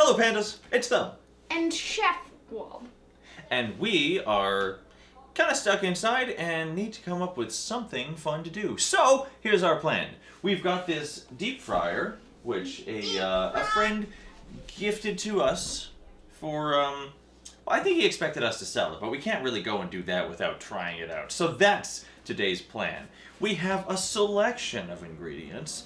Hello pandas, it's Thub. And Chef Wubb. And we are kind of stuck inside and need to come up with something fun to do. So, here's our plan. We've got this deep fryer, which a friend gifted to us for, I think he expected us to sell it, but we can't really go and do that without trying it out. So that's today's plan. We have a selection of ingredients.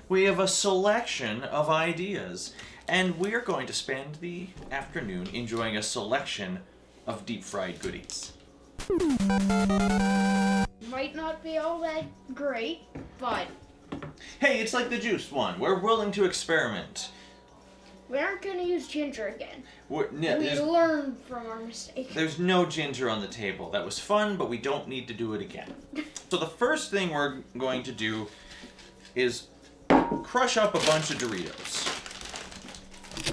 We have a selection of ideas. And we're going to spend the afternoon enjoying a selection of deep-fried goodies. Might not be all that great, but Hey, it's like the juice one. We're willing to experiment. we aren't going to use ginger again. We We learned from our mistake. There's no ginger on the table. That was fun, but we don't need to do it again. So the first thing we're going to do is crush up a bunch of Doritos.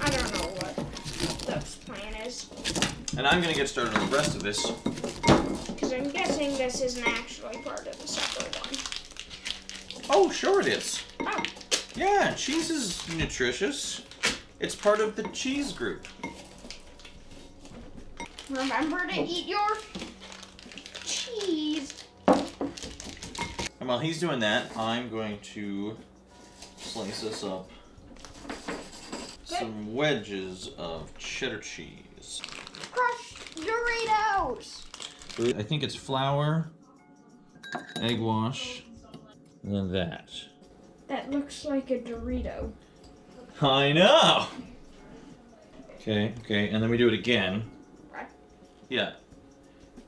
I don't know what Thub's plan is. And I'm going to get started on the rest of this. Because I'm guessing this isn't actually part of the separate one. Oh, sure it is. Oh, Yeah, cheese is nutritious. It's part of the cheese group. remember to eat your cheese. And while he's doing that, I'm going to slice us up some wedges of cheddar cheese. Crushed Doritos. I think it's flour, egg wash, and then that. That looks like a Dorito. I know! Okay, and then we do it again. Right. Yeah.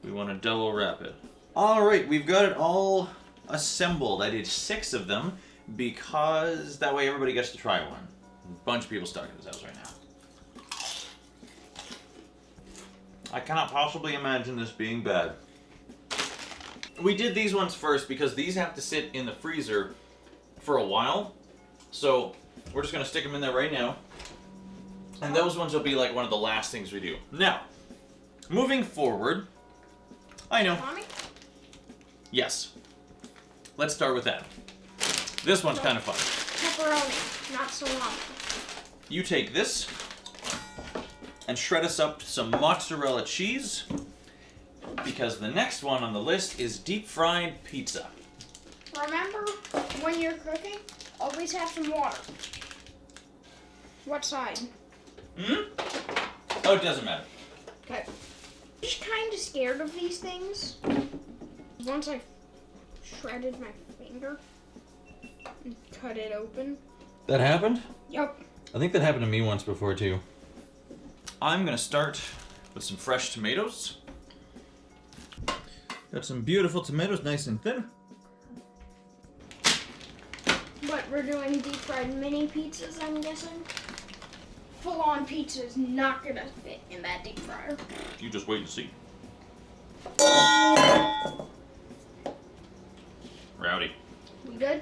We want to double wrap it. Alright, we've got it all assembled. I did 6 of them because that way everybody gets to try one. A bunch of people stuck in this house right now. I cannot possibly imagine this being bad. We did these ones first because these have to sit in the freezer for a while. So we're just going to stick them in there right now. And those ones will be like one of the last things we do. Now, moving forward, I know. Mommy? Yes. Let's start with that. This one's kind of fun. Pepperoni, not salami. You take this and shred us up some mozzarella cheese because the next one on the list is deep fried pizza. Remember, when you're cooking, always have some water. What side? Oh, it doesn't matter. Okay. I'm just kind of scared of these things. Once I shredded my finger and cut it open. That happened? Yup. I think that happened to me once before too. I'm gonna start with some fresh tomatoes. Got some beautiful tomatoes, nice and thin. But we're doing deep fried mini pizzas, I'm guessing. Full on pizza is not gonna fit in that deep fryer. You just wait and see. Rowdy. We good?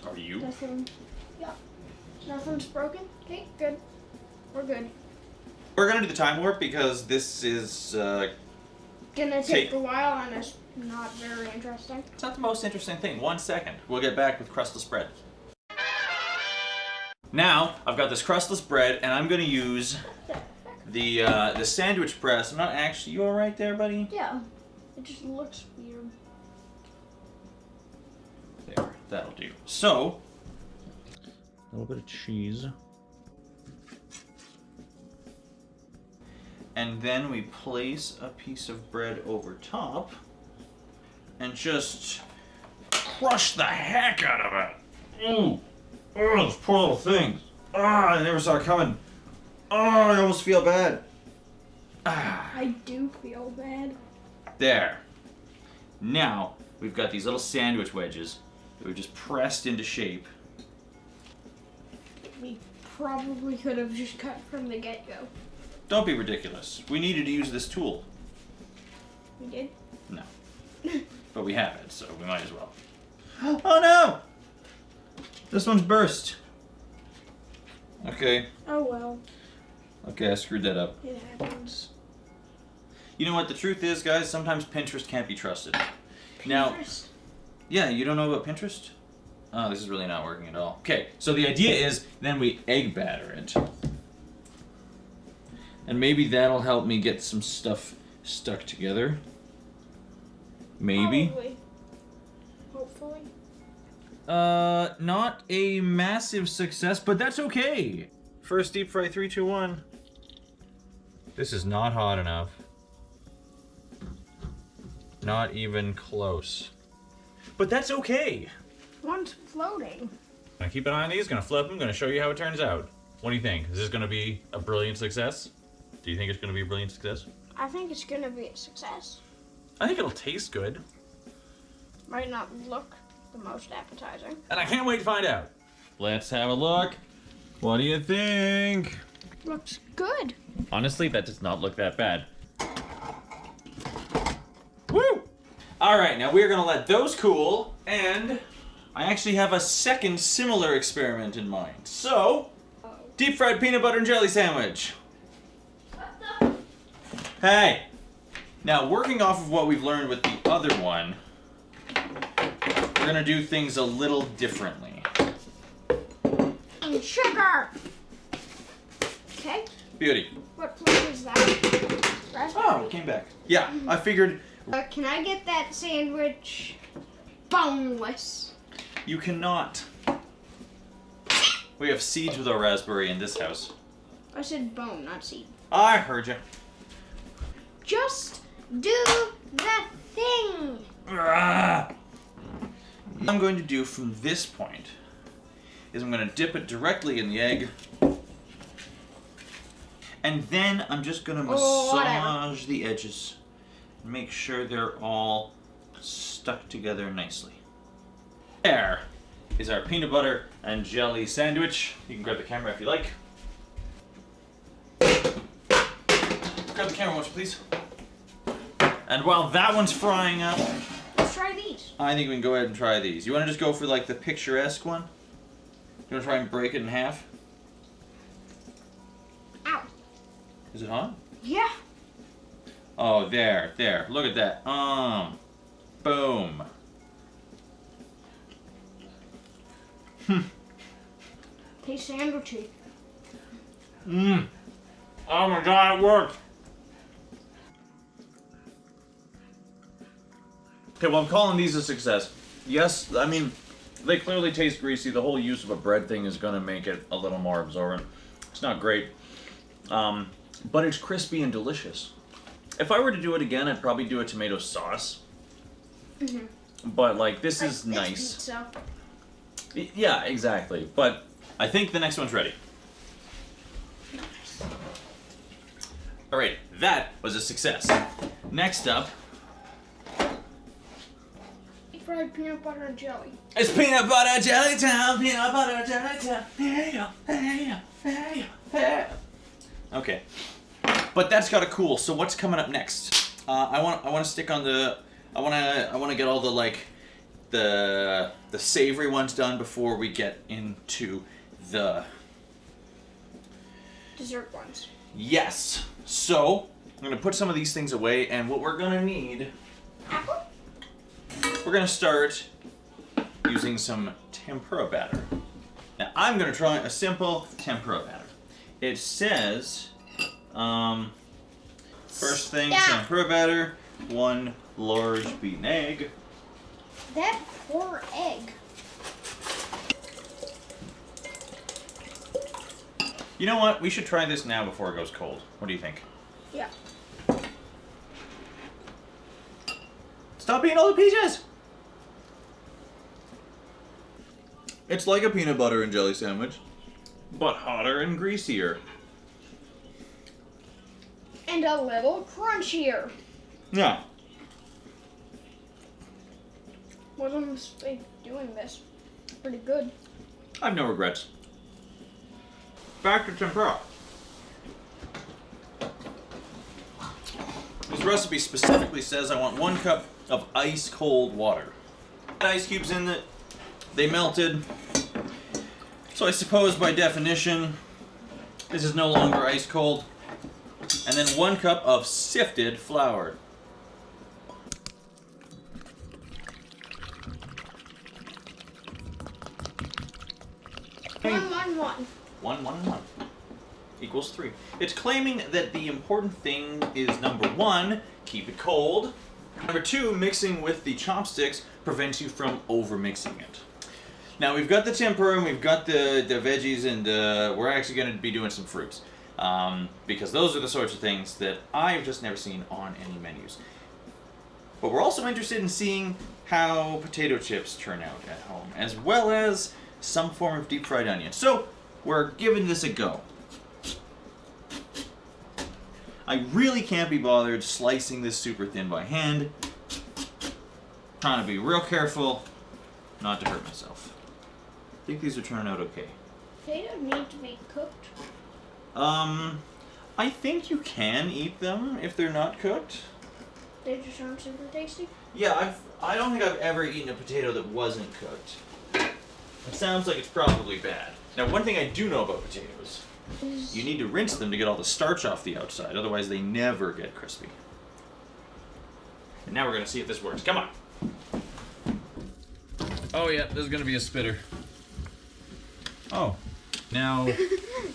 Are you? Nothing. Yep. Nothing's broken? Okay, good. We're good. We're gonna do the time warp because this is Gonna take a while and it's not very interesting. it's not the most interesting thing. 1 second. We'll get back with crustless bread. Now, I've got this crustless bread and I'm gonna use the sandwich press. I'm not actually, you alright there, buddy? Yeah. It just looks weird. There, that'll do. So, a little bit of cheese. And then we place a piece of bread over top and just crush the heck out of it. Ooh. Oh, those poor little things. Ah, I never saw it coming. Oh, I almost feel bad. Ah. I do feel bad. There. Now, we've got these little sandwich wedges that we've just pressed into shape. We probably could have just cut from the get-go. Don't be ridiculous. We needed to use this tool. We did? No. But we have it, so we might as well. Oh no! This one's burst. Okay. Oh well. Okay, I screwed that up. It happens. You know what the truth is, guys? Sometimes Pinterest can't be trusted. Now, Pinterest? yeah, you don't know about Pinterest? Oh, this is really not working at all. Okay, so the idea is then we egg batter it. And maybe that'll help me get some stuff stuck together. Maybe. Probably. Hopefully. Not a massive success, but that's okay. First deep fry, 3, 2, 1. This is not hot enough. Not even close. But that's okay. One's floating. Gonna keep an eye on these, gonna flip them, gonna show you how it turns out. What do you think? Is this gonna be a brilliant success? Do you think it's gonna be a brilliant success? I think it's gonna be a success. I think it'll taste good. Might not look the most appetizing. And I can't wait to find out. Let's have a look. What do you think? Looks good. Honestly, that does not look that bad. Woo! Alright, now we're gonna let those cool, and I actually have a second similar experiment in mind. So, deep fried peanut butter and jelly sandwich. Hey! Now, working off of what we've learned with the other one, we're gonna do things a little differently. And sugar! Okay. Beauty. What flavor is that? Raspberry? Oh, it came back. Yeah, I figured Can I get that sandwich boneless? you cannot. We have seeds with our raspberry in this house. I said bone, not seed. I heard you. Just do the thing! What I'm going to do from this point is I'm going to dip it directly in the egg. And then I'm just going to massage the edges. Make sure they're all stuck together nicely. There is our peanut butter and jelly sandwich. You can grab the camera if you like. Grab the camera, won't you please? And while that one's frying up, Let's try these. I think we can go ahead and try these. You want to just go for like the picturesque one? You want to try and break it in half? Ow. Is it hot? Yeah. Oh, there. Look at that. Boom. Tastes sandwichy. Oh my god, it worked. Okay, well, I'm calling these a success. Yes, I mean, they clearly taste greasy. The whole use of a bread thing is going to make it a little more absorbent. It's not great. But it's crispy and delicious. If I were to do it again, I'd probably do a tomato sauce. Mm-hmm. But, like, this is It's nice. pizza. Yeah, exactly. But I think the next one's ready. Alright, that was a success. Next up, Fried peanut butter and jelly. it's peanut butter jelly time, peanut butter jelly time. Yeah, yeah, yeah, yeah. Okay, but that's gotta cool. So what's coming up next? I want to stick on the. I want to get all the like the savory ones done before we get into the Dessert ones. yes. So I'm gonna put some of these things away, and what we're gonna need. Apple? We're gonna start using some tempura batter. Now I'm gonna try a simple tempura batter. It says, first thing, tempura batter, 1 large beaten egg. That poor egg. You know what? We should try this now before it goes cold. What do you think? Yeah. Stop eating all the peaches! It's like a peanut butter and jelly sandwich, but hotter and greasier. And a little crunchier. Yeah. Wasn't a mistake doing this. Pretty good. I have no regrets. Back to tempura. This recipe specifically says I want 1 cup of ice cold water. Ice cubes in it, they melted. So I suppose by definition, this is no longer ice cold. And then 1 cup of sifted flour. One. 1, 1, 1. equals 3. It's claiming that the important thing is number 1, keep it cold. Number 2, mixing with the chopsticks prevents you from over mixing it. Now we've got the tempura and we've got the veggies, and we're actually going to be doing some fruits. Because those are the sorts of things that I've just never seen on any menus. But we're also interested in seeing how potato chips turn out at home, as well as some form of deep fried onion. So we're giving this a go. I really can't be bothered slicing this super thin by hand. Trying to be real careful not to hurt myself. I think these are turning out okay. Potatoes need to be cooked. I think you can eat them if they're not cooked. They just sound super tasty. Yeah, I don't think I've ever eaten a potato that wasn't cooked. It sounds like it's probably bad. Now, one thing I do know about potatoes, you need to rinse them to get all the starch off the outside, otherwise they never get crispy. And now we're gonna see if this works. Come on. Oh yeah, there's gonna be a spitter. Oh, now...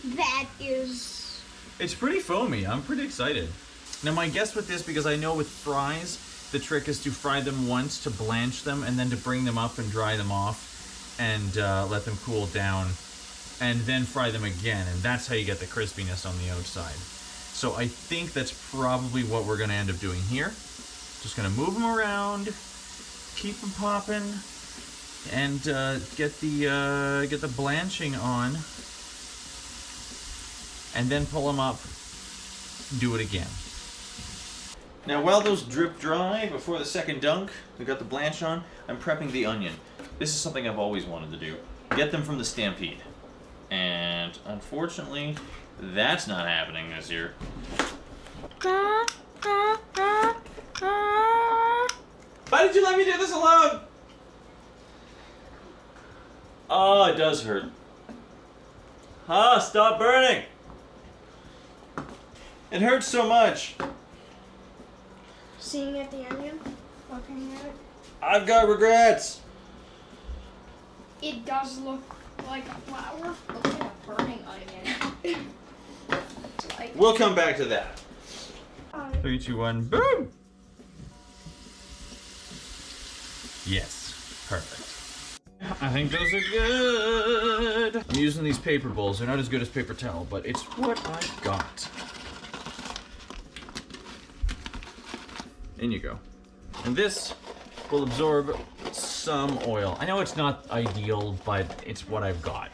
That is... It's pretty foamy. I'm pretty excited. Now my guess with this, because I know with fries, the trick is to fry them once, to blanch them, and then to bring them up and dry them off, and let them cool down, and then fry them again, and that's how you get the crispiness on the outside. So I think that's probably what we're gonna end up doing here. Just gonna move them around, keep them popping, and get the blanching on, and then pull them up, do it again. Now while those drip dry before the second dunk, we got the blanch on, I'm prepping the onion. This is something I've always wanted to do. Get them from the Stampede. And unfortunately, that's not happening this year. Why did you let me do this alone? Oh, it does hurt. Ah, stop burning! It hurts so much. Seeing at the onion, looking at it. I've got regrets. It does look like a flower. Looks like a burning onion. It's like... We'll come back to that. 3, 2, 1, boom! Yes, perfect. I think those are good. I'm using these paper bowls. They're not as good as paper towel, but it's what I've got. In you go. And this will absorb some oil. I know it's not ideal, but it's what I've got.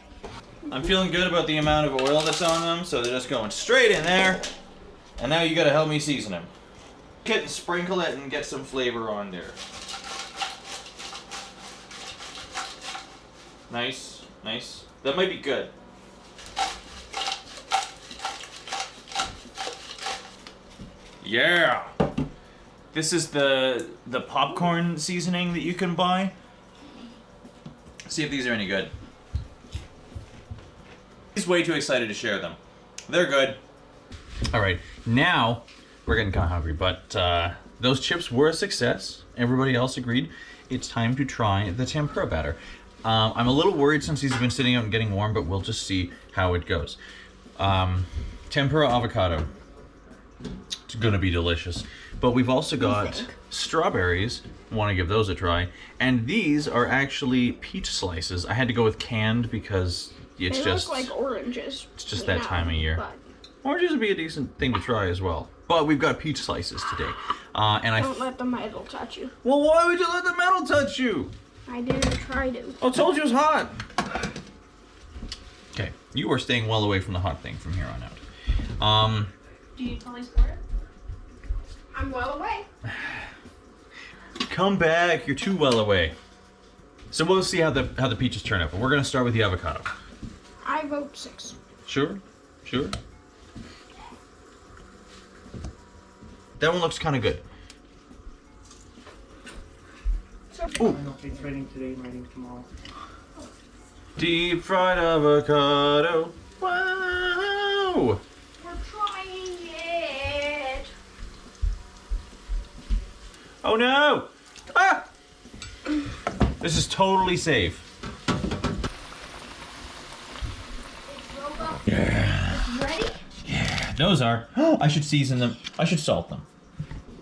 I'm feeling good about the amount of oil that's on them, so they're just going straight in there. And now you gotta help me season them. Get and sprinkle it and get some flavor on there. Nice, nice. That might be good. Yeah! This is the popcorn seasoning that you can buy. See if these are any good. He's way too excited to share them. They're good. Alright, now we're getting kind of hungry, but those chips were a success. Everybody else agreed. It's time to try the tempura batter. I'm a little worried since these have been sitting out and getting warm, but we'll just see how it goes. Tempura avocado. It's gonna be delicious. But we've also got strawberries. Want to give those a try. And these are actually peach slices. I had to go with canned because it's they just look like oranges. It's just that time of year. But oranges would be a decent thing to try as well. But we've got peach slices today. And don't let the metal touch you. Well, why would you let the metal touch you? I didn't try to. I told you it was hot. Okay, you are staying well away from the hot thing from here on out. Do you tell me for it? I'm well away. Come back, you're too well away. So we'll see how the peaches turn out, but we're gonna start with the avocado. I vote 6. Sure, sure. That one looks kind of good. Ooh. It's raining today, raining tomorrow. Deep fried avocado. Wow! We're trying it. Oh no! Ah! This is totally safe. It's rolled up. Yeah. It's ready. Those are. I should season them. I should salt them.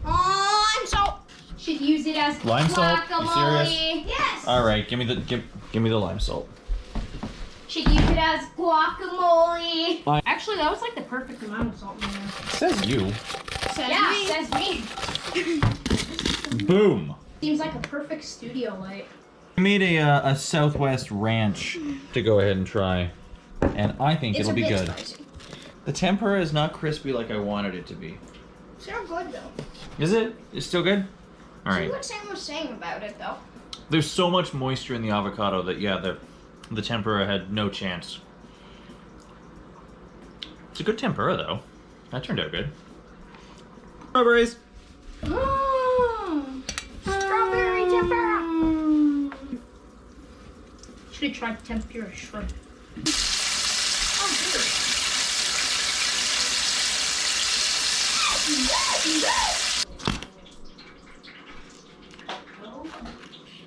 I'm salt. Should use it as Lime salt? You guacamole. serious? Yes. All right, give me the lime salt. Should use it as guacamole. Actually, that was like the perfect amount of salt in there. Says you. Says me. Boom. Seems like a perfect studio light. I made a Southwest ranch to go ahead and try, and I think It's it'll a be bit good. spicy. The tempura is not crispy like I wanted it to be. Still good though. Is it? It's still good? All See right. what Sam was saying about it though. There's so much moisture in the avocado that, yeah, the tempura had no chance. It's a good tempura, though. That turned out good. Strawberries. Strawberry tempura. Should have tried tempura shrimp.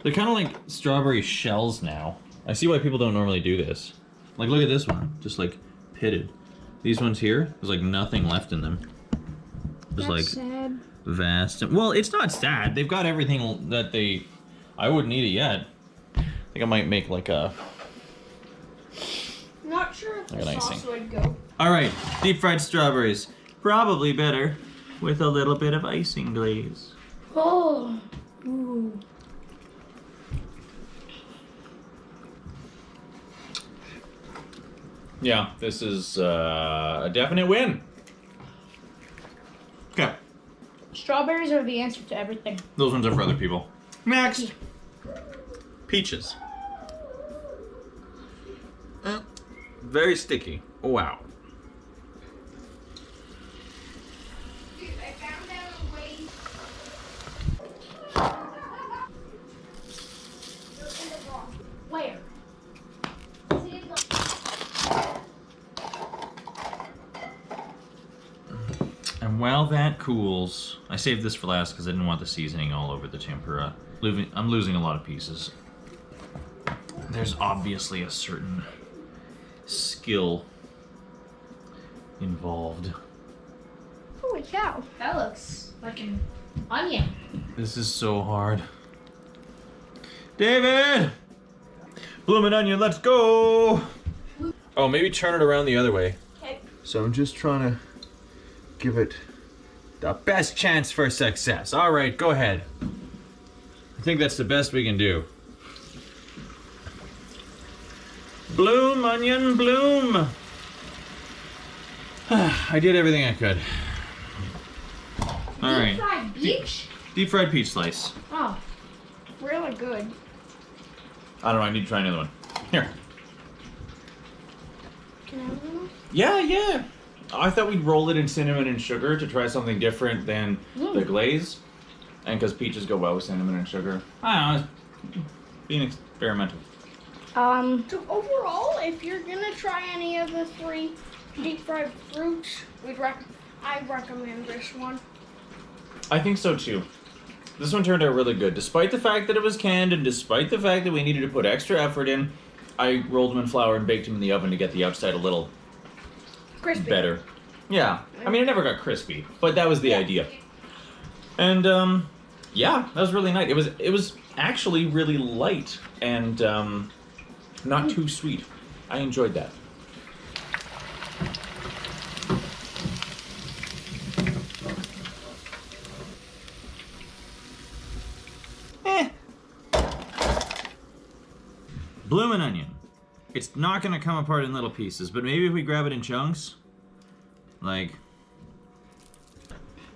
They're kind of like strawberry shells now. I see why people don't normally do this. Like, look at this one. Just, like, pitted. These ones here, there's, like, nothing left in them. There's, like, sad. vast. Well, it's not sad. They've got everything that they... I wouldn't eat it yet. I think I might make, like, a... Not sure if Like the an sauce icing. would go. Alright, deep fried strawberries. Probably better with a little bit of icing glaze. Oh. Ooh. Yeah, this is a definite win. Okay, Strawberries are the answer to everything. those ones are for other people. Next, peaches. Very sticky. Oh, wow. Dude, I found out a way. Where? And while that cools, I saved this for last because I didn't want the seasoning all over the tempura. I'm losing a lot of pieces. There's obviously a certain skill involved. Holy cow. That looks like an onion. This is so hard. David! Bloomin' onion, let's go! Oh, maybe turn it around the other way. Okay. So I'm just trying to give it the best chance for success. All right, go ahead. I think that's the best we can do. Bloom, onion, bloom. I did everything I could. All right, Deep fried peach? deep fried peach slice. Oh. Really good. I don't know, I need to try another one. Here. Can I have one? Yeah. I thought we'd roll it in cinnamon and sugar to try something different than the glaze. And because peaches go well with cinnamon and sugar. I don't know, it's being experimental. So overall, if you're gonna try any of the 3 deep fried fruits, I'd recommend this one. I think so too. This one turned out really good. Despite the fact that it was canned and despite the fact that we needed to put extra effort in, I rolled them in flour and baked them in the oven to get the outside a little Crispy. better. Yeah. I mean, it never got crispy, but that was the idea. And yeah, that was really nice. It was actually really light and not too sweet. I enjoyed that. Bloomin' onion. It's not gonna come apart in little pieces, but maybe if we grab it in chunks, like...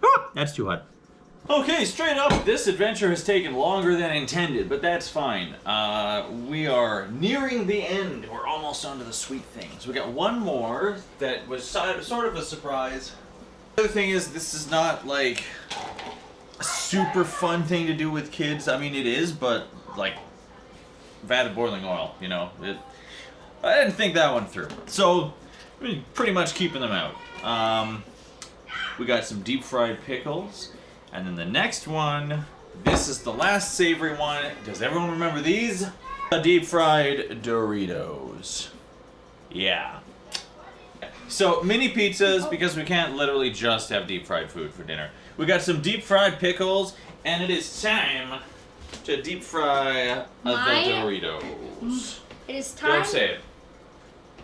Ah, that's too hot. Okay, straight up, this adventure has taken longer than intended, but that's fine. We are nearing the end. We're almost onto the sweet things. We got one more that was sort of a surprise. The other thing is, this is not like a super fun thing to do with kids. I mean, it is, but like vat of boiling oil, you know. I didn't think that one through. So, we're pretty much keeping them out. We got some deep fried pickles. And then the next one, this is the last savory one. Does everyone remember these? The deep fried Doritos. Yeah. So, mini pizzas, because we can't literally just have deep fried food for dinner. We got some deep fried pickles, and it is time to deep fry the Doritos. It is time. Don't say it.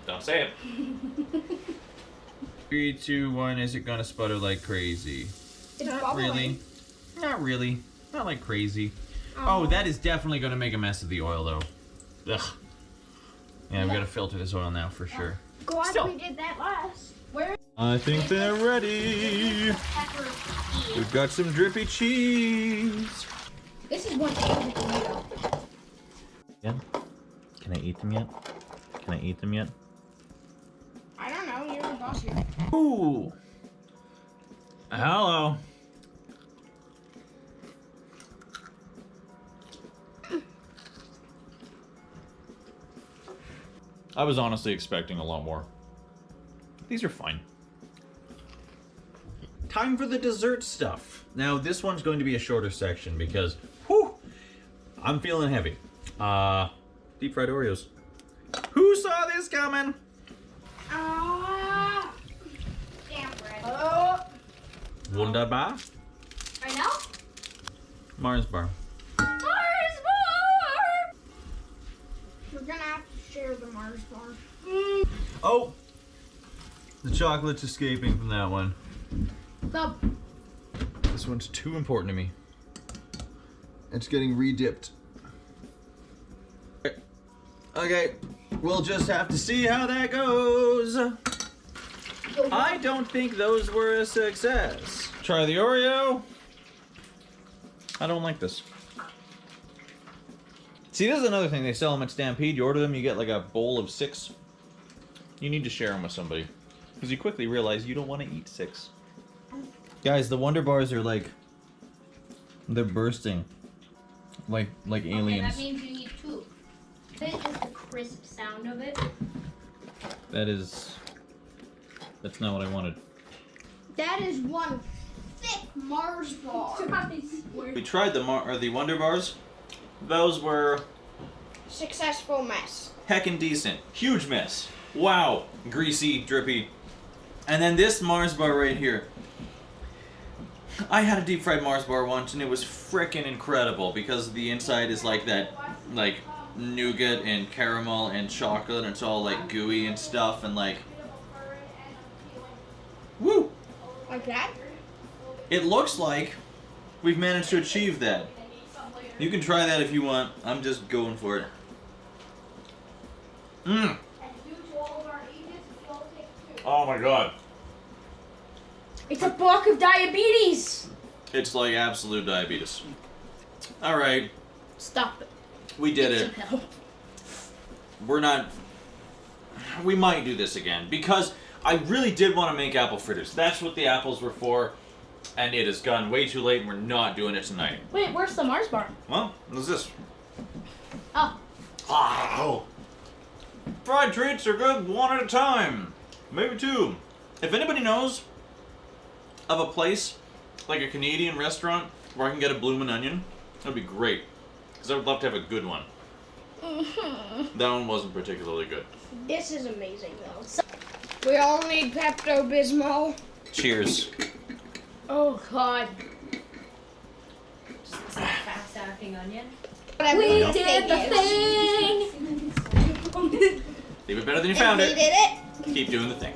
Don't say it. 3, 2, 1. Is it gonna sputter like crazy? It's Not bubbling. really. Not really. Not like crazy. Oh, that is definitely gonna make a mess of the oil, though. Ugh. Yeah, we gotta filter this oil now for sure. Glad Still. we did that last. Where? I think they're ready. We've got some drippy cheese. This is one favorite Dorito. Yeah. Can I eat them yet? Can I eat them yet? I don't know. You're the boss here. Ooh. Hello. I was honestly expecting a lot more. These are fine. Time for the dessert stuff. Now, this one's going to be a shorter section because, whew, I'm feeling heavy. Deep fried Oreos. Who saw this coming? Damn bread. Wunderbar? Right now? Mars bar. Mars bar! We're gonna have to share the Mars bar. Oh! The chocolate's escaping from that one. Thub. This one's too important to me. It's getting re-dipped. Okay, we'll just have to see how that goes. I don't think those were a success. Try the Oreo. I don't like this. See, this is another thing. They sell them at Stampede. You order them, you get like a bowl of 6. You need to share them with somebody. Because you quickly realize you don't want to eat 6. Guys, the Wonder Bars are like... They're bursting. Like Okay, aliens. that means you need 2. This is the crisp sound of it. That's not what I wanted. That is one thick Mars bar. We tried the Wonder Bars. Those were Successful mess. heckin' decent. Huge mess. Wow. Greasy, drippy. And then this Mars bar right here. I had a deep fried Mars bar once and it was frickin' incredible because the inside is like that, like nougat and caramel and chocolate and it's all like gooey and stuff and like, woo! Like that? It looks like we've managed to achieve that. You can try that if you want. I'm just going for it. Mmm. Oh my god. It's a block of diabetes! It's like absolute diabetes. Alright, Stop it. we did It's it. a pill. We're not... We might do this again because I really did want to make apple fritters. That's what the apples were for. And it has gone way too late and we're not doing it tonight. Wait, where's the Mars bar? Well, what's this? Oh. Oh. Fried treats are good one at a time. Maybe 2. If anybody knows of a place, like a Canadian restaurant, where I can get a bloomin' onion, that'd be great. Because I would love to have a good one. That one wasn't particularly good. This is amazing though. We all need Pepto-Bismol. Cheers. Oh god. Just some fast acting onion. Whatever We the did the thing is. thing! Leave it better than you And found we it. did it. Keep doing the thing.